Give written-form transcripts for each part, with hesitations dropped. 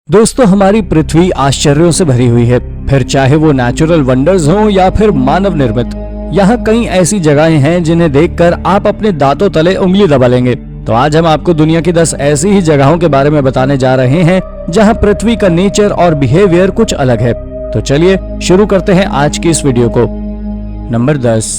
दोस्तों, हमारी पृथ्वी आश्चर्यों से भरी हुई है, फिर चाहे वो नेचुरल वंडर्स हों या फिर मानव निर्मित। यहाँ कई ऐसी जगहें हैं जिन्हें देखकर आप अपने दांतों तले उंगली दबा लेंगे। तो आज हम आपको दुनिया की 10 ऐसी ही जगहों के बारे में बताने जा रहे हैं जहाँ पृथ्वी का नेचर और बिहेवियर कुछ अलग है। तो चलिए शुरू करते हैं आज की इस वीडियो को। Number 10,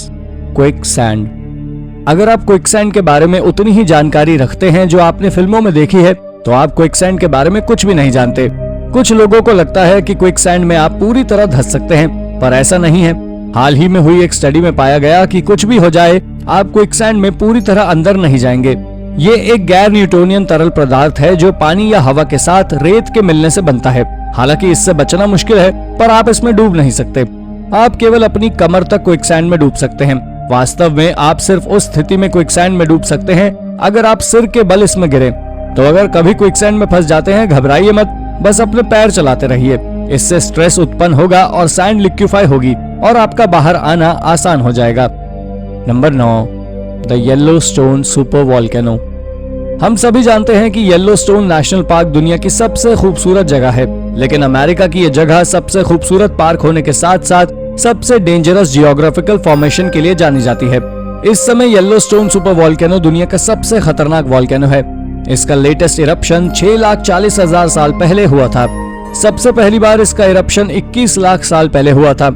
quicksand. अगर आप क्विकसैंड के बारे में उतनी ही जानकारी रखते हैं जो आपने फिल्मों में देखी है, तो आप क्विकसैंड के बारे में कुछ भी नहीं जानते। कुछ लोगों को लगता है कि क्विकसैंड में आप पूरी तरह धंस सकते हैं, पर ऐसा नहीं है। हाल ही में हुई एक स्टडी में पाया गया कि कुछ भी हो जाए, आप क्विकसैंड में पूरी तरह अंदर नहीं जाएंगे। ये एक गैर न्यूटोनियन तरल पदार्थ है जो पानी या हवा के साथ रेत के मिलने से बनता है। हालांकि इससे बचना मुश्किल है, पर आप इसमें डूब नहीं सकते। आप केवल अपनी कमर तक क्विकसैंड में डूब सकते हैं। वास्तव में आप सिर्फ उस स्थिति में क्विकसैंड में डूब सकते हैं अगर आप सिर के बल इसमें गिरे। तो अगर कभी क्विकसैंड में फंस जाते हैं, घबराइए मत, बस अपने पैर चलाते रहिए। इससे स्ट्रेस उत्पन्न होगा और सैंड लिक्विफाई होगी और आपका बाहर आना आसान हो जाएगा। Number 9, the Yellowstone super volcano. हम सभी जानते हैं कि येलोस्टोन नेशनल पार्क दुनिया की सबसे खूबसूरत जगह है, लेकिन अमेरिका की यह जगह सबसे खूबसूरत पार्क होने के साथ साथ सबसे डेंजरस जियोग्राफिकल फॉर्मेशन के लिए जानी जाती है। इस समय येलोस्टोन सुपर वोल्केनो दुनिया का सबसे खतरनाक वोल्केनो है। इसका लेटेस्ट इरप्शन 6,40,000 साल पहले हुआ था। सबसे पहली बार इसका इरप्शन 21 लाख साल पहले हुआ था।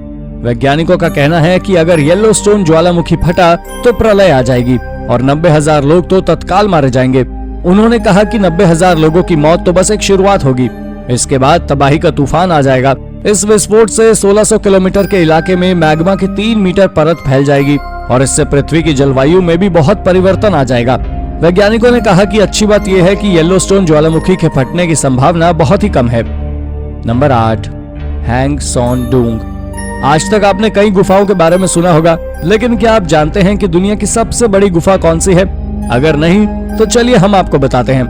वैज्ञानिकों का कहना है कि अगर येलोस्टोन ज्वालामुखी फटा तो प्रलय आ जाएगी और 90,000 लोग तो तत्काल मारे जाएंगे। उन्होंने कहा कि 90,000 लोगों की मौत तो बस एक शुरुआत होगी, इसके बाद तबाही का तूफान आ जाएगा। इस विस्फोट से 1600 किलोमीटर के इलाके में मैग्मा की 3 मीटर परत फैल जाएगी और इससे पृथ्वी की जलवायु में भी बहुत परिवर्तन आ जाएगा। वैज्ञानिकों ने कहा कि अच्छी बात यह है कि येलोस्टोन ज्वालामुखी के फटने की संभावना बहुत ही कम है। Number 8, hang sworn डूंग। आज तक आपने कई गुफाओं के बारे में सुना होगा, लेकिन क्या आप जानते हैं कि दुनिया की सबसे बड़ी गुफा कौन सी है? अगर नहीं तो चलिए हम आपको बताते हैं।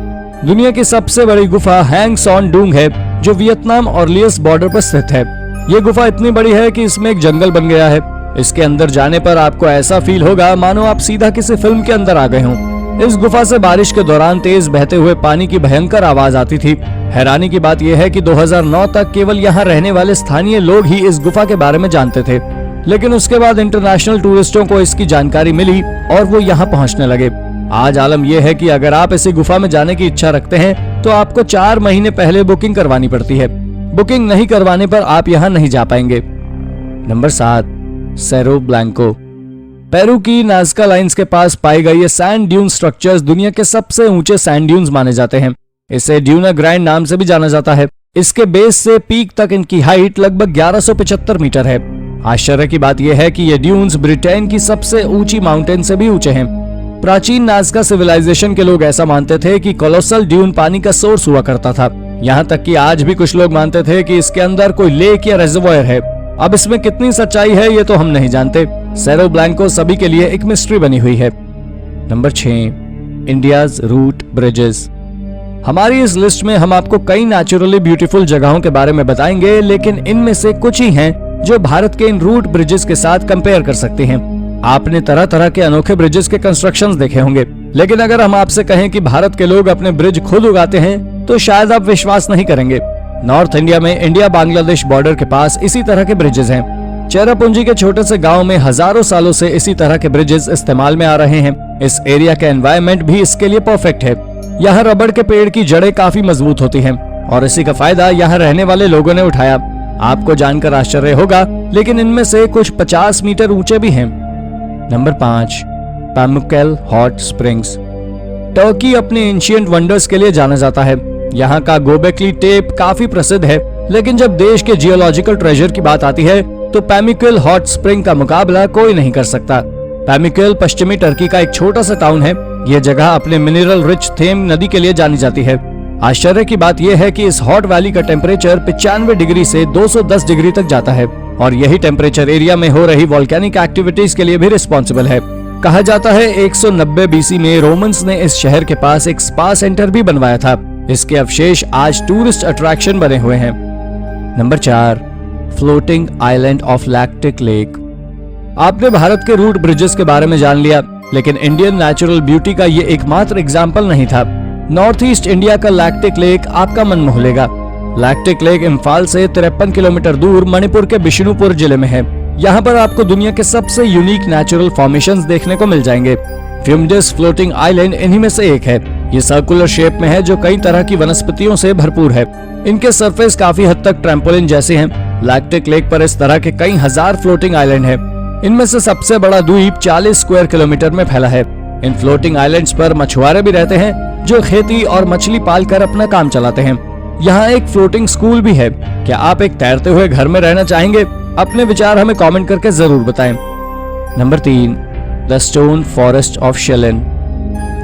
दुनिया की सबसे बड़ी गुफा हैंग सॉन डूंग है, जो वियतनाम और लियस बॉर्डर पर स्थित है। ये गुफा इतनी बड़ी है कि इसमें एक जंगल बन गया है। इसके अंदर जाने पर आपको ऐसा फील होगा मानो आप सीधा किसी फिल्म के अंदर आ गए हों। इस गुफा से बारिश के दौरान तेज बहते हुए पानी की भयंकर आवाज आती थी। हैरानी की बात यह है कि 2009 तक केवल यहाँ रहने वाले स्थानीय लोग ही इस गुफा के बारे में जानते थे, लेकिन उसके बाद इंटरनेशनल टूरिस्टों को इसकी जानकारी मिली और वो यहाँ पहुँचने लगे। आज आलम यह है कि अगर आप इसी गुफा में जाने की इच्छा रखते हैं तो आपको 4 महीने पहले बुकिंग करवानी पड़ती है। बुकिंग नहीं करवाने पर आप यहाँ नहीं जा पाएंगे। Number 7, Cerro Blanco. पेरू की नाज़का लाइन्स के पास पाई गई ये सैंड ड्यून स्ट्रक्चर्स दुनिया के सबसे ऊंचे सैंड ड्यून्स माने जाते हैं। इसे ड्यूना ग्रैंड नाम से भी जाना जाता है। इसके बेस से पीक तक इनकी हाइट लगभग 1175 मीटर है। आश्चर्य की बात यह है कि ये ड्यून्स ब्रिटेन की सबसे ऊंची माउंटेन से भी ऊंचे हैं। प्राचीन नाज़का सिविलाइजेशन के लोग ऐसा मानते थे कि कोलोसल ड्यून पानी का सोर्स हुआ करता था। यहाँ तक कि आज भी कुछ लोग मानते थे कि इसके अंदर कोई लेक या रिजर्वॉयर है। अब इसमें कितनी सच्चाई है ये तो हम नहीं जानते। सेरो ब्लैंको सभी के लिए एक मिस्ट्री बनी हुई है। Number 6, India's root bridges. हमारी इस लिस्ट में हम आपको कई नेचुरली ब्यूटीफुल जगहों के बारे में बताएंगे, लेकिन इनमें से कुछ ही हैं जो भारत के इन रूट ब्रिजेस के साथ कंपेयर कर सकते हैं। आपने तरह तरह के अनोखे ब्रिजेस के कंस्ट्रक्शंस देखे होंगे, लेकिन अगर हम आपसे कहें कि भारत के लोग अपने ब्रिज खुद उगाते हैं तो शायद आप विश्वास नहीं करेंगे। नॉर्थ इंडिया में इंडिया बांग्लादेश बॉर्डर के पास इसी तरह के ब्रिजेस हैं। चेरापूंजी के छोटे से गांव में हजारों सालों से इसी तरह के ब्रिजेस इस्तेमाल में आ रहे हैं। इस एरिया का एनवायरनमेंट भी इसके लिए परफेक्ट है। यहाँ रबड़ के पेड़ की जड़ें काफी मजबूत होती हैं और इसी का फायदा यहाँ रहने वाले लोगों ने उठाया। आपको जानकर आश्चर्य होगा, लेकिन इनमें से कुछ 50 मीटर ऊंचे भी हैं। Number 5, Pamukkale hot springs. Turkey अपने एंशिएंट वंडर्स के लिए जाना जाता है। यहाँ का गोबेकली टेप काफी प्रसिद्ध है, लेकिन जब देश के जियोलॉजिकल ट्रेजर की बात आती है तो पैमुकेल हॉट स्प्रिंग का मुकाबला कोई नहीं कर सकता। पैमुकेल पश्चिमी टर्की का एक छोटा सा टाउन है। यह जगह अपने मिनरल रिच थेम नदी के लिए जानी जाती है। आश्चर्य की बात यह है कि इस हॉट वैली का टेम्परेचर 95 डिग्री से 210 डिग्री तक जाता है और यही टेम्परेचर एरिया में हो रही वोल्केनिक एक्टिविटीज के लिए भी रिस्पॉन्सिबल है। कहा जाता है 190 BC में रोमन्स ने इस शहर के पास एक स्पा सेंटर भी बनवाया था। इसके अवशेष आज टूरिस्ट अट्रैक्शन बने हुए हैं। Number 4, floating island of lactic lake. आपने भारत के रूट ब्रिजेस के बारे में जान लिया, लेकिन इंडियन नेचुरल ब्यूटी का ये एकमात्र एग्जाम्पल नहीं था। नॉर्थ ईस्ट इंडिया का लैक्टिक लेक आपका मन मोह लेगा। लैक्टिक लेक इम्फाल से 53 किलोमीटर दूर मणिपुर के बिष्णुपुर जिले में है। यहाँ पर आपको दुनिया के सबसे यूनिक नेचुरल फॉर्मेशंस देखने को मिल जाएंगे। फ्यूमडिस फ्लोटिंग आइलैंड इन्हीं में से एक है। ये सर्कुलर शेप में है जो कई तरह की वनस्पतियों से भरपूर है। इनके सरफेस काफी हद तक ट्रैम्पोलिन जैसे हैं। लैक्टिक लेक पर इस तरह के कई हजार फ्लोटिंग आइलैंड है। इनमें से सबसे बड़ा द्वीप 40 स्क्वायर किलोमीटर में फैला है। इन फ्लोटिंग आइलैंड्स पर मछुआरे भी रहते हैं जो खेती और मछली पाल कर अपना काम चलाते हैं। यहाँ एक फ्लोटिंग स्कूल भी है। क्या आप एक तैरते हुए घर में रहना चाहेंगे? अपने विचार हमें कमेंट करके जरूर बताएं। Number 3, the stone forest of Shilin.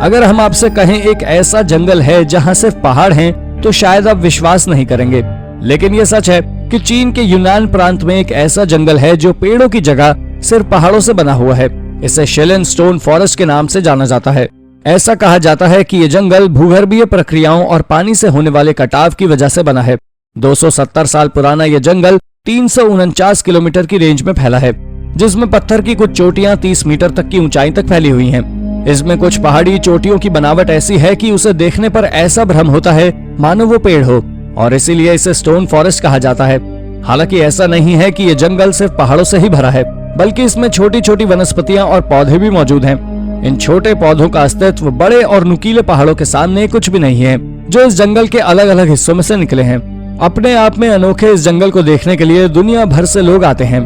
अगर हम आपसे कहें एक ऐसा जंगल है जहाँ सिर्फ पहाड़ हैं, तो शायद आप विश्वास नहीं करेंगे, लेकिन ये सच है कि चीन के यूनान प्रांत में एक ऐसा जंगल है जो पेड़ों की जगह सिर्फ पहाड़ों से बना हुआ है। इसे शेलिन स्टोन फॉरेस्ट के नाम से जाना जाता है। ऐसा कहा जाता है कि ये जंगल भूगर्भीय प्रक्रियाओं और पानी से होने वाले कटाव की वजह से बना है। 270 साल पुराना ये जंगल 349 किलोमीटर की रेंज में फैला है, जिसमें पत्थर की कुछ चोटियां 30 मीटर तक की ऊंचाई तक फैली हुई हैं। इसमें कुछ पहाड़ी चोटियों की बनावट ऐसी है कि उसे देखने पर ऐसा भ्रम होता है मानो वो पेड़ हो, और इसीलिए इसे स्टोन फॉरेस्ट कहा जाता है। हालांकि ऐसा नहीं है कि ये जंगल सिर्फ पहाड़ों से ही भरा है, बल्कि इसमें छोटी छोटी वनस्पतियां और पौधे भी मौजूद हैं। इन छोटे पौधों का अस्तित्व बड़े और नुकीले पहाड़ों के सामने कुछ भी नहीं है, जो इस जंगल के अलग अलग हिस्सों में से निकले हैं। अपने आप में अनोखे इस जंगल को देखने के लिए दुनिया भर से लोग आते हैं।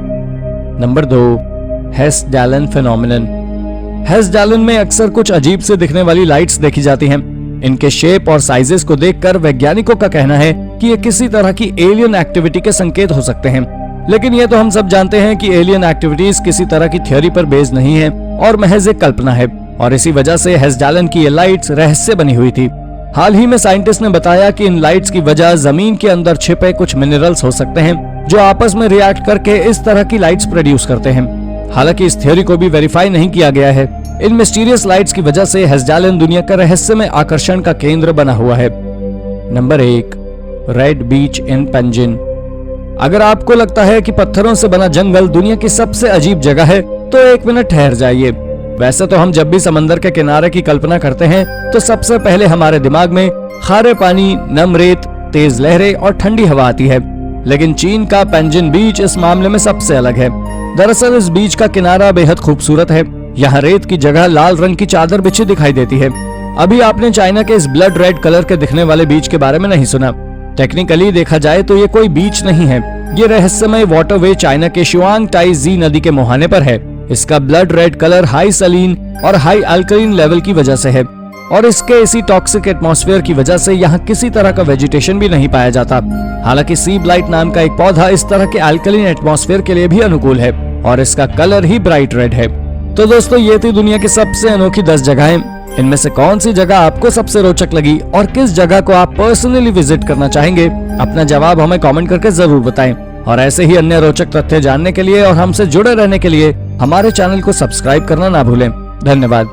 Number 2, हेस्डैलन phenomenon. हेस्डैलन में अक्सर कुछ अजीब से दिखने वाली लाइट्स देखी जाती हैं। इनके शेप और साइजेस को देखकर वैज्ञानिकों का कहना है कि ये किसी तरह की एलियन एक्टिविटी के संकेत हो सकते हैं। लेकिन ये तो हम सब जानते हैं कि एलियन एक्टिविटीज किसी तरह की थ्योरी पर बेस्ड नहीं है और महज एक कल्पना है, और इसी वजह से हेस्डैलन की ये लाइट्स रहस्य बनी हुई थी। हाल ही में साइंटिस्ट ने बताया कि इन लाइट्स की वजह जमीन के अंदर छिपे कुछ मिनरल्स हो सकते हैं जो आपस में रिएक्ट करके इस तरह की लाइट्स प्रोड्यूस करते हैं। हालांकि इस थ्योरी को भी वेरीफाई नहीं किया गया है। इन मिस्टीरियस लाइट्स की वजह से हेस्डैलन दुनिया का रहस्यमय आकर्षण का केंद्र बना हुआ है। नंबर 1, रेड बीच इन पेंजिन। अगर आपको लगता है कि पत्थरों से बना जंगल दुनिया की सबसे अजीब जगह है, तो एक मिनट ठहर जाइए। वैसे तो हम जब भी समंदर के किनारे की कल्पना करते हैं तो सबसे पहले हमारे दिमाग में खारे पानी, नम रेत, तेज लहरें और ठंडी हवा आती है। लेकिन चीन का पेंजिन बीच इस मामले में सबसे अलग है। दरअसल इस बीच का किनारा बेहद खूबसूरत है। यहाँ रेत की जगह लाल रंग की चादर बिछी दिखाई देती है। अभी आपने चाइना के इस ब्लड रेड कलर के दिखने वाले बीच के बारे में नहीं सुना। टेक्निकली देखा जाए तो ये कोई बीच नहीं है। ये रहस्यमय वाटरवे चाइना के शुआंग टाई जी नदी के मुहाने पर है। इसका blood red colour high Saleen और हाई अल्कलीन लेवल की वजह से है, और इसके इसी टॉक्सिक एटमॉस्फेयर की वजह से यहाँ किसी तरह का वेजिटेशन भी नहीं पाया जाता। हालांकि सी ब्लाइट नाम का एक पौधा इस तरह के अल्कलीन एटमॉस्फेयर के लिए भी अनुकूल है, और इसका कलर ही ब्राइट रेड है। तो दोस्तों, ये थी दुनिया की सबसे अनोखी 10 जगहें। इनमें से कौन सी जगह आपको सबसे रोचक लगी और किस जगह को आप पर्सनली विजिट करना चाहेंगे? अपना जवाब हमें कमेंट करके जरूर बताएं। और ऐसे ही अन्य रोचक तथ्य जानने के लिए और हमसे जुड़े रहने के लिए हमारे चैनल को सब्सक्राइब करना ना भूलें। धन्यवाद।